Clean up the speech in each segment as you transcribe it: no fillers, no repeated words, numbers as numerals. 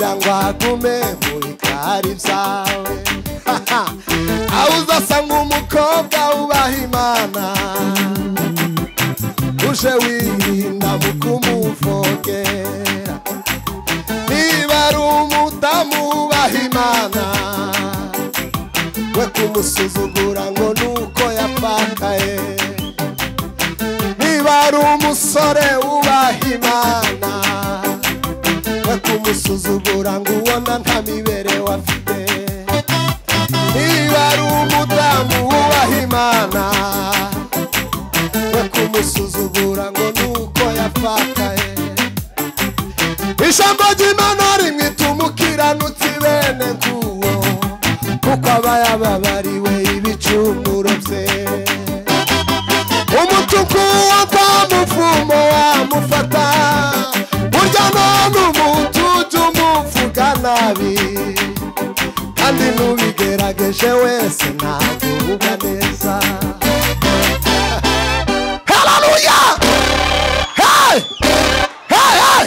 kugira ngo agume mu bikari byawe aho uzasanga umukobwa ubaha Imana uje wirinda mu kumuvogera niba ari umudamu ubaha Imana we kumusuzugura ngo nuko yapfakaye niba ari umusore ubaha Imana we kumusuzugura ngo ubona nta mibereho afite niba ari umudamu ubaha Imana we kumusuzugura ngo nuko yapfakaye ijambo ry'Imana rimwita umukiranutsi bene nguwo kuko aba yababariwe ibicumuro bye umutuku w'umuvumo wamufata burya none umuntu ujya umuvuga nabi kandi n'ubigerageje wese ntaguga neza. Haleluya! Hey! Hey! Hey!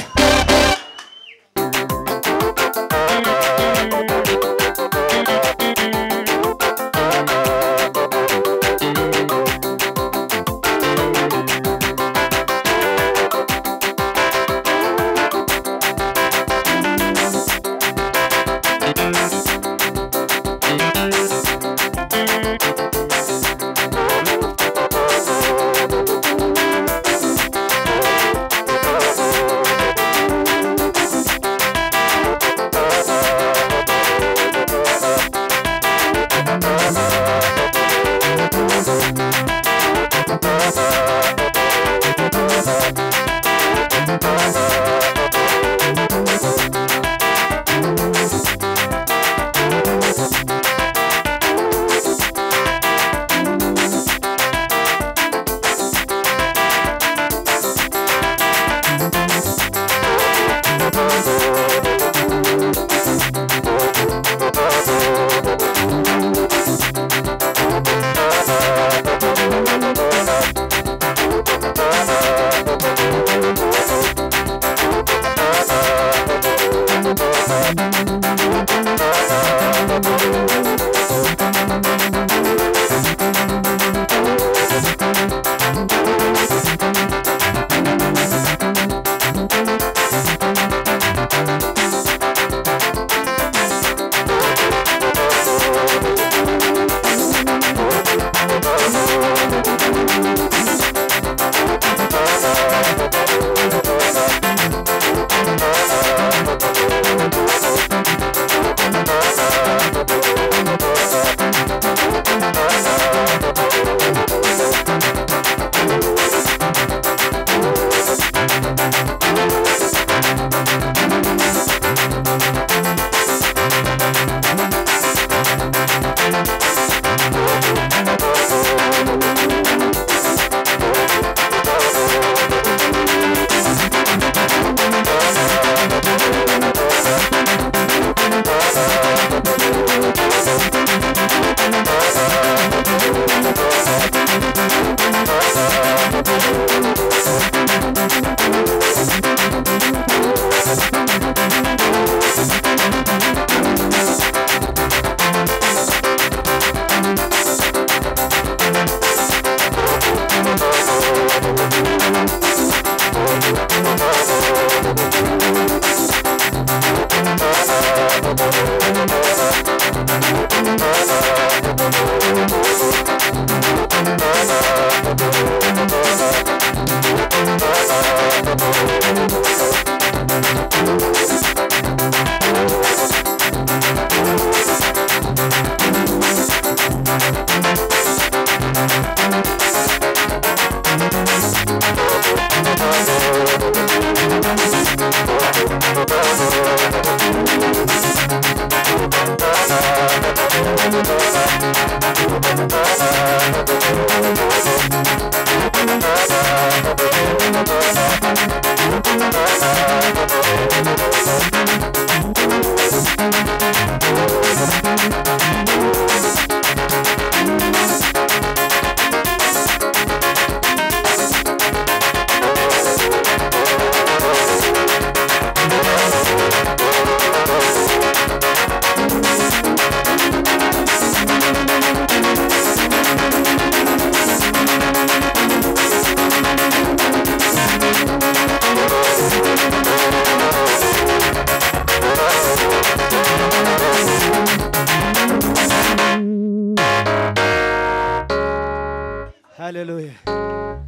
Haleluya.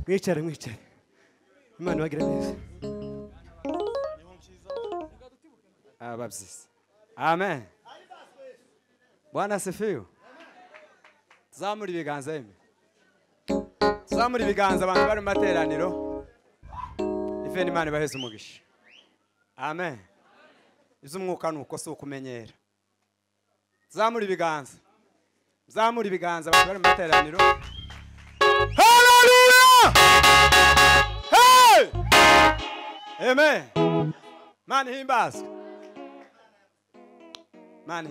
Mwicare mwicare. Imana wagira neza. Babsis. Amen. Bwana asifiwe. Zamuri biganza yeme. Zamuri biganza abantu bari mu materaniro. Ifeni Imana baheze umugisha. Amen. Izumwuka nuko so kumenyera. Zamuri biganza. Zamuri biganza abantu bari mu materaniro. Hallelujah! Hey! Amen. Man himbazwe. Man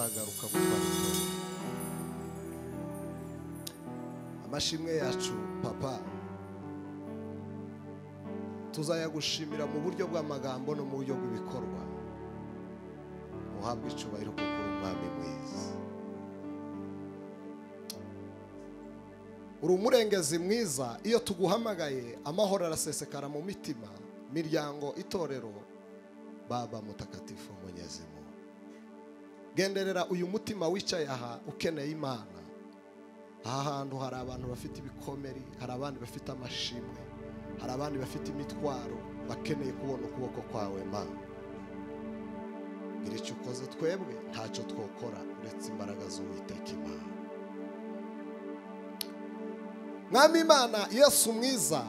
uzagaruka gutwara itorero. Amashimwe yacu papa tuzayagushimira mu buryo bw'amagambo no mu buryo bw'ibikorwa. Uhabwe icyubahiro kuko uri umwami mwiza, uri umurengezi mwiza. Iyo tuguhamagaye amahoro arasesekara mu mitima, miryango, itorero. Baba mutakatifu Mwenyezi Mungu, genderera uyu mutima wicaye aha ukeneye Imana. Aha hantu hari abantu bafite ibikomeri, hari abandi bafite amashimwe, hari abandi bafite imitwaro bakeneye kubona ukuboko kwawe Mana. Gira icyo ukoze, twebwe ntacyo twokora uretse imbaraga z'Uwiteka Imana. Mwami Imana Yesu mwiza,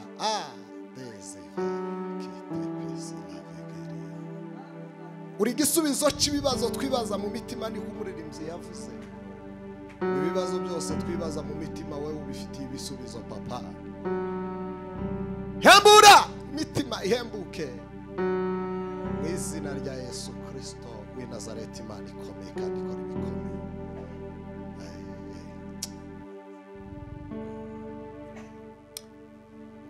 uri igisubizo cy'ibibazo twibaza mu mitima, niko umuririmbyi yavuze. Ibibazo byose twibaza mu mitima wowe ubifitiye ibisubizo papa. Hembura imitima ihembuke mu izina rya Yesu Kristo w'i Nazareti. Imana ikomeye kandi ikora ibikomeye.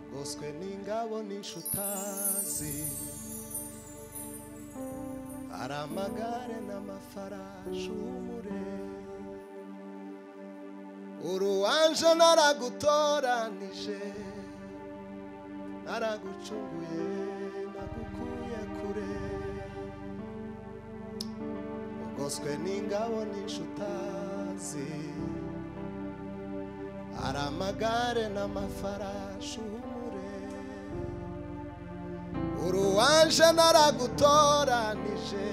Ugoswe n'ingabo n'inshutazi, hari amagare n'amafarashi umure. Uruwanje naragutoranije, naragucunguye, nagukuye kure. Ugoswe n'ingabo n'inshutazi, hari amagare n'amafarashi umure. Uruwanje naragutoranije,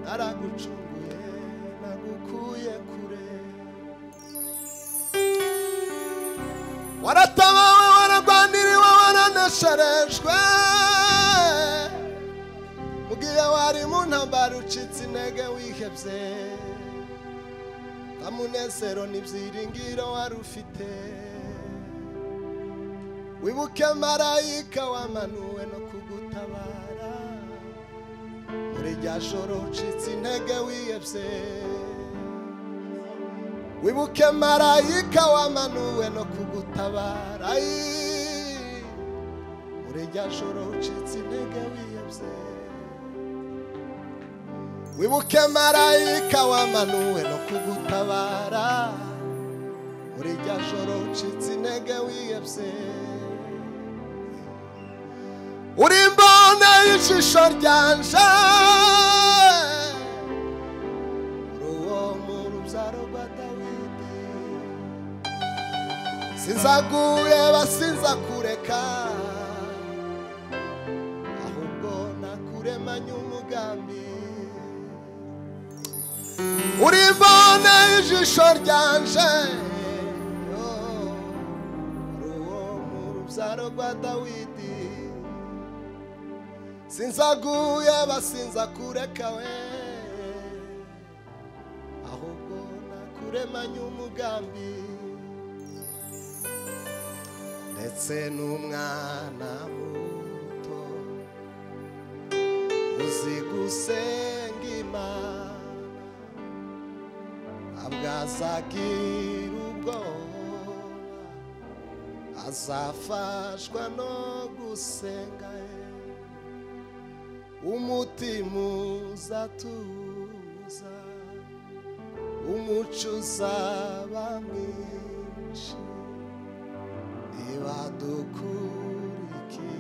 naragucunguye, nagukuye kure. Waratabawe, waragwaniriwe, waranesherejwe. Mugihe wari mu ntambara ucitse intege wihebye, nta munezero n'ibyiringiro wari ufite. Wibuke marayika wamanuwe no kugutabara, muri rya joro ucitse intege wihebye. Wibuke marayika wamanuwe no kugutabara, muri rya joro ucitse intege wihebye. Wibuke marayika wamanuwe no kugutabara, muri rya joro ucitse intege wihebye. Uri imbone y'ijisho ryanje, uri uwo mu rubyaro rwa Dawidi. Sinzaguheba, sinzakureka, ahubwo nakuremanye umugambi. Uri imbone y'ijisho ryanje, uri uwo mu rubyaro rwa Dawidi. Sinzaguheba, sinzakureka we, ahubwo nakuremanye umugambi. Ndetse n'umwana muto uzi gusenga Imana, abwazagira ubwoba, azafashwa no gusenga. Umutima uzatuza, umuco uzaba mwinshi, niba dukurikiye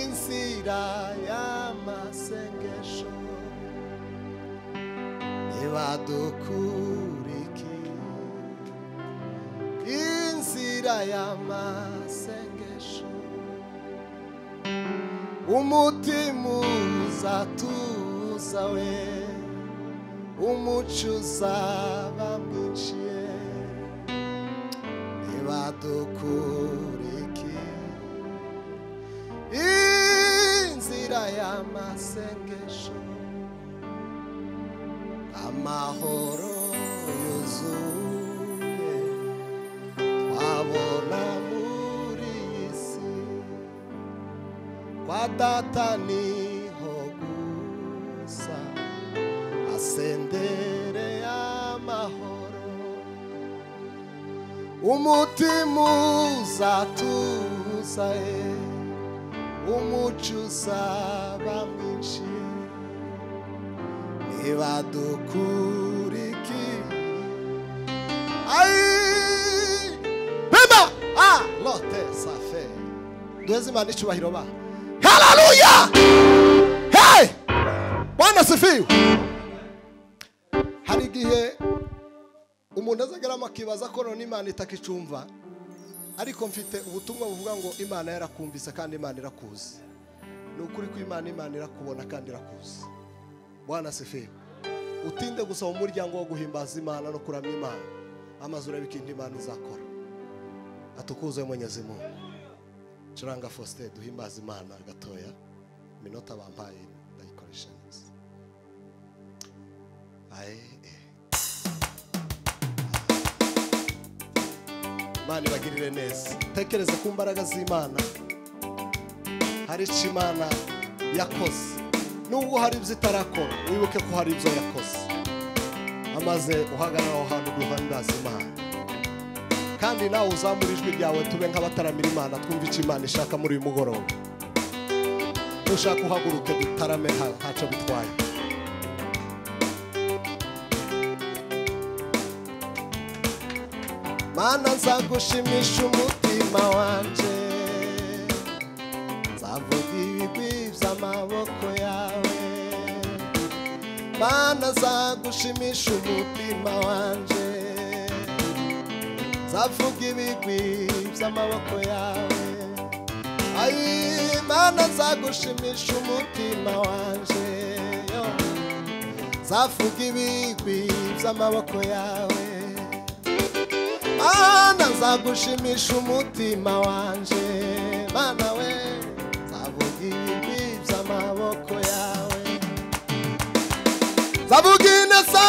inzira y'amasengesho. Niba dukurikiye inzira y'amasengesho, umutima uzatuza we, umuco uzaba mwinshi. Niba dukurikiye inzira y'amasengesho, amahoro yuzuye twabona muri iyi si. Kwa Data niho gusa sendere y'amahoro umutima uzatuza umuco uzaba mwinshi niba dukurikira bema lote safe duheze Imana icyubahiro ba haleluya hey Bwana sifiwe. Hari igihe umuntu azageramo akibaza ko none Imana itakicumva ariko mfite ubutumwa buvuga ngo Imana yarakumvise kandi Imana irakuzi. Ni ukuri ko Imana irakubona kandi irakuzi. Bwana sifiwe. Utinde gusaba umuryango wo guhimbaza Imana no kuramya Imana amazura y'ibikindi Imana izakora. Atukuze Mwenyezi Mungu. Churanga Faustin duhimbaza Imana gatoya minota bampaye ndayikoresha neza. Imana ibagirire neza. Tekereza ku mbaraga z'Imana. Hari icyo Imana yakoze. Nubwo hari ibyo itarakora, wibuke ko hari ibyo yakoze. Amaze uhagarara aho hantu duhimbaza Imana. Kandi nawe uzamura ijwi ryawe tube nk'abataramira Imana twumva icyo Imana ishaka muri uyu mugoroba. Ushaka uhaguruke dutarame ntacyo bitwaye. Mana nzagushimisha umutima wanje nzavuga ibigwi by'amaboko yawe Mana nzagushimisha umutima wanje nzavuga ibigwi by'amaboko yawe Mana nzagushimisha umutima wanje nzavuga ibigwi by'amaboko yawe Mana nzagushimisha umutima wanje Mana we nzavuga ibigwi by'amaboko yawe nzavuga ineza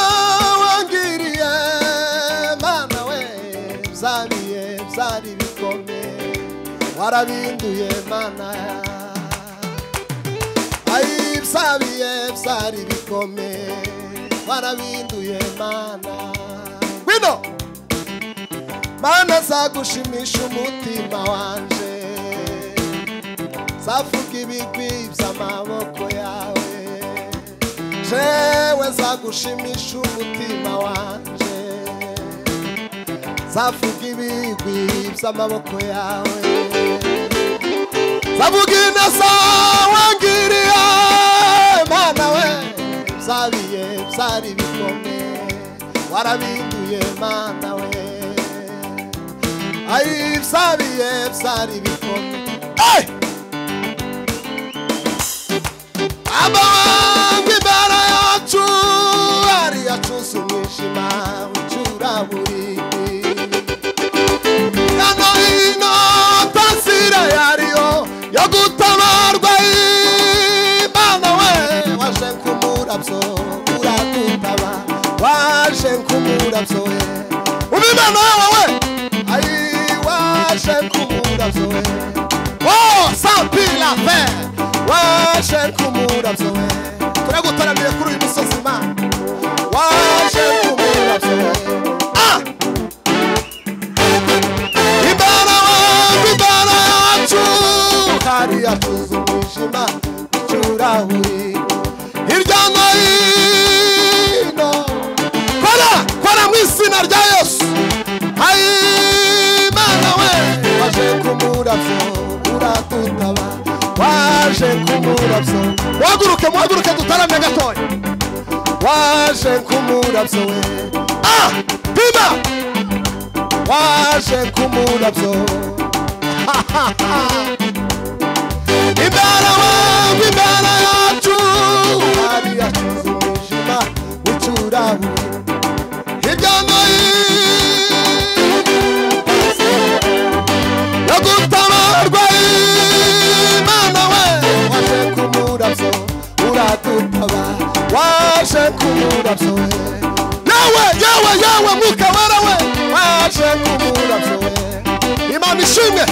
wangiriye Mana we byabiye byari bikomeye warabinduye Mana byabiye byari bikomeye warabinduye Mana wino Mana nzagushimisha umutima wanje nzavuga ibigwi by'amaboko yawe jewe nzagushimisha umutima wanje nzavuga ibigwi by'amaboko yawe nzavuga ineza wangiriye Mana we byabiye byari bikomeye warabinduye Mana we byabiye byari bikomeye abanga imbere yacu ari yacuze umwijima w'icuraburindi hano hino tasira yariyo yo gutabarwa Imana we waje nk'umurabyo uradutaba waje nk'umurabyo we Imana wawe waje nk'umurabyo we sans pile la paix waje nk'umurabyo we turagutaramiye kuri uyu musozi Imana waje nk'umurabyo we Imana yacu hari yacuze umwijima icurahuri hirya no hino kora mu izina rya Yesu Imana we waje nk'umurabyo uradutaba waje nk'umurabyo muhaguruke dutarame gatoya waje nk'umurabyo we pima waje nk'umurabyo Imana yacu hari yacuze umwijima w'icuraburindi hirya no hino gutabarwa Imana we waje nk'umurabyo uradutaba waje nk'umurabyo we yewe mwuka wera we waje nk'umurabyo we Imana ishimwe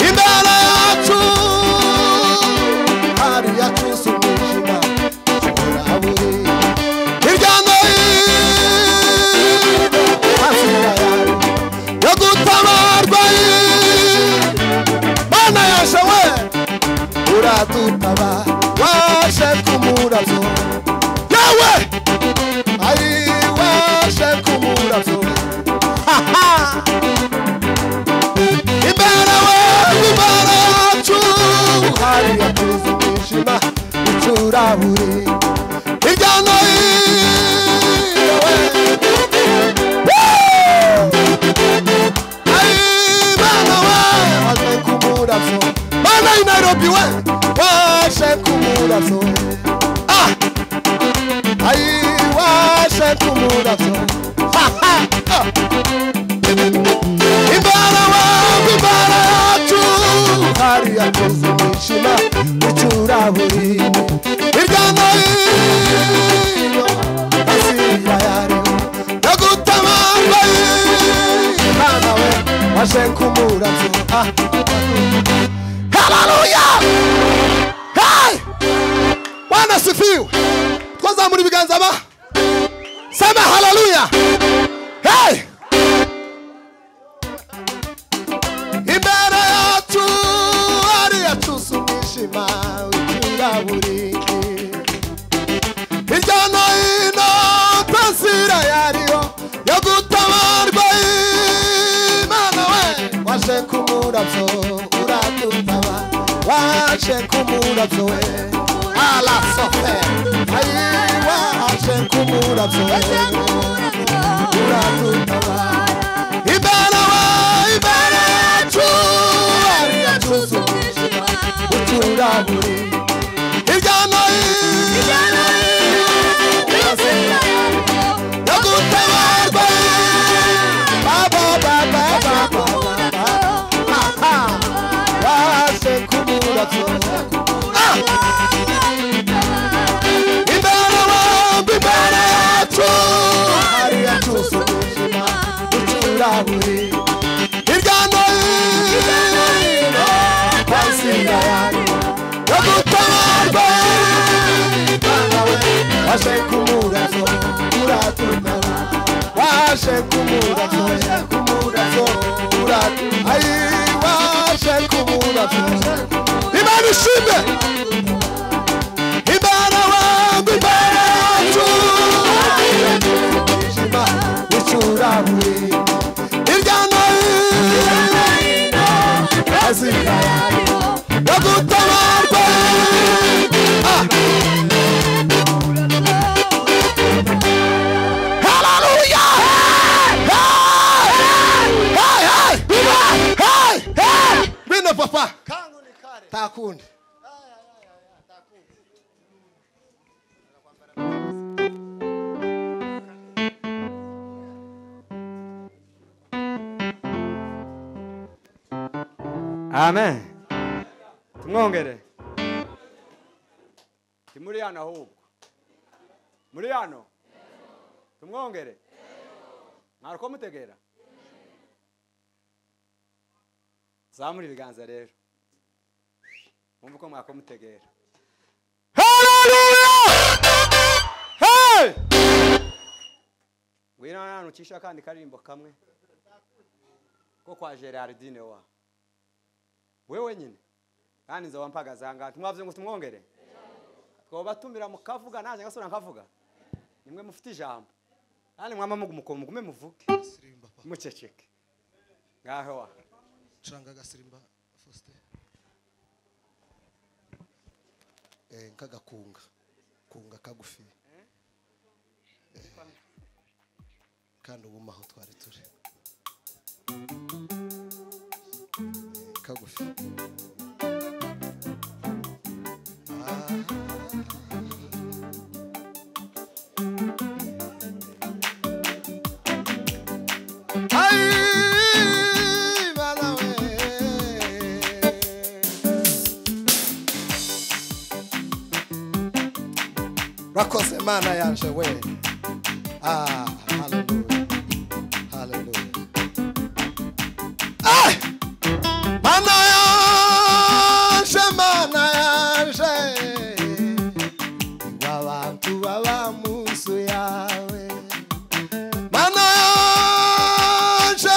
Imana yacu hari yacuze umwijima icuraburindi uradutaba waje kumuravyo yawe ari waje kumuravyo imbere wacu hari yakuze umwijima ucuraburi hirya no hino waje kumuravyo mana i Nairobi we waje kumuravyo ai waje kumuravyo imbara yacu hari yakoze umwijima ucuraburi hirya no hino asira yariho yagutabarwa Imana we waje kumuravyo haleluya hey Bwana sifiwe twazamura ibiganza ba sema haleluya hey imbere yacu ari yacuze umwijima ucuraburi hirya no hino tasira yariho yagutabarwa Imana we waje kumuravyo uradutaba waje kumuravyo we ala sofe ai waje kumuravyo uradutaba imbere yacu ari yacuze umwijima ucuraburi hirya no hino yagutabarwa baba waje kumuravyo imbere yacu ari yacuze umwijima ucuraburi hirya no hino tasira yariho yagutabarwa Imana we waje kumuravyo uradutaba waje kumuravyo ai waje kumuravyo Imana ishimwe Imana wangu imbere yacu umwijima ucuraburi hirya no hino tasira yariho yagutabarwa haleluya bino papa kangu ni kare takundi amen tumwongere muri hano ahubwo muri hano tumwongere mwariko mutegera zamura ibiganza rero mumva ko mwako mutegera haleluya hey wina nanu cisha kandi karimbo kamwe ko kwa Gerardine wa wewe nyine kandi nzo wampagaza ngati mwavye ngo tumwongere twobatumira mukavuga naje ngasura nkavuga nimwe mufite ijambo kandi mwama mugume muvuge muceceke ngaho wa Changa gasirimba Faustin nkaga kunga kagufi kandi ubumaho twari turi kagufi Rakose mana yanje we hallelujah hallelujah mana yanje wabantu baba munsu yawe mana yanje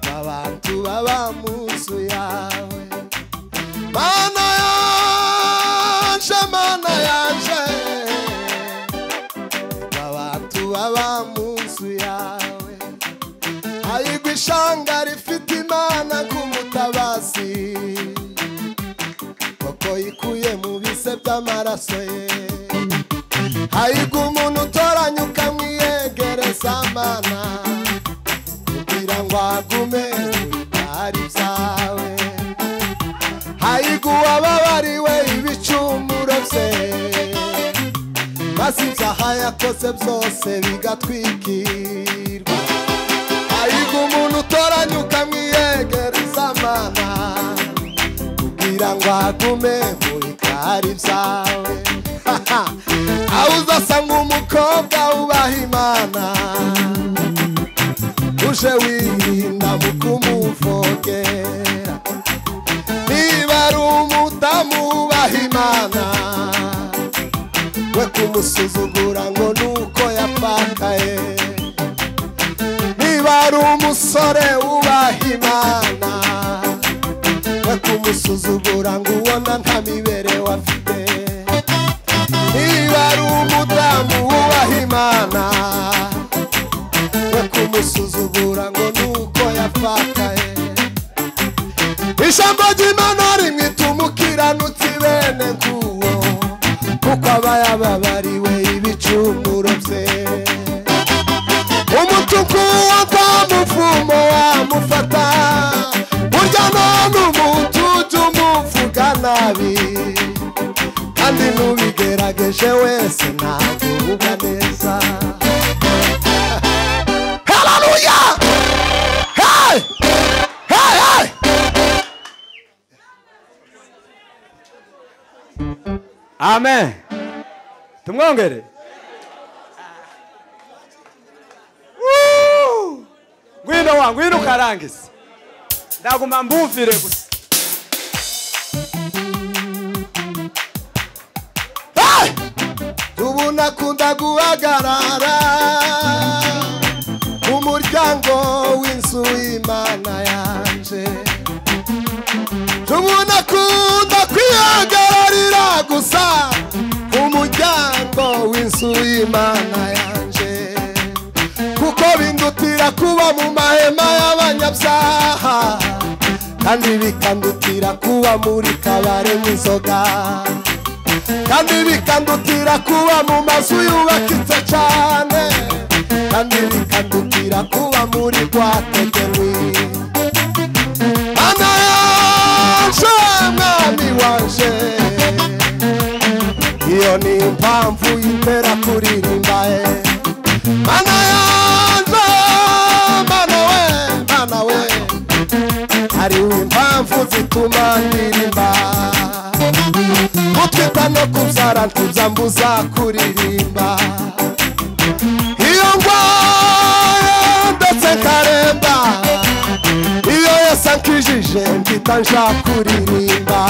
wabantu baba munsu yawe n'amaraso ye hahirwa umuntu utoranya ukamwiyegereza mana kugira ngo agume ari byawe hahirwa uwababariwe ibicumuro bye maze ibyaha yakoze byose bigatwikirwa hahirwa umuntu utoranya ukamwiyegereza mana kugira ngo agume muri kari byawe aho uzasanga umukobwa ubaha imana uje wirinda mu kumuvogera niba ari umudamu ubaha imana we kumusuzugura ngo nuko yapfakaye niba ari umusore ubaha imana we kumusuzugura ngo ubona nta mibereho afite niba ari umudamu wubaha imana we kumusuzugura ngo nuko yapfakaye ijambo ry'Imana rimwita umukiranutsi bene nguwo kuko aba yababariwe ibicumuro bye umutuku w'akamuvumo wamufata burya none umuntu ujya umuvuga nabi kandi n'ubigerageje wese ntabwo uba neza haleluya hey hey hey amen tumwongere ngwino wangu ngwino ukarangiza ndaguma mbumvire gusa ubu nakunda guhagarara mu muryango w'inzu y'Imana yanje ubu nakunda kwihagararira gusa mu muryango w'inzu y'Imana yanje kuko bindutira kuba mu mahema y'abanyabyaha kandi bikandutira kuba muri kabare n'inzoga kandi bikandutira kuba mu mazu yubakitse cyane kandi bikandutira kuba muri rwategerwi mana yanje mwami wanje iyo ni impamvu yitera kuririmba mana yanje mana we hari impamvu zituma ndirimba utwita no kubyara ntuzambuza kuririmba iyo ngwaye ndetse karemba iyo Yesu ankijije mpita nja kuririmba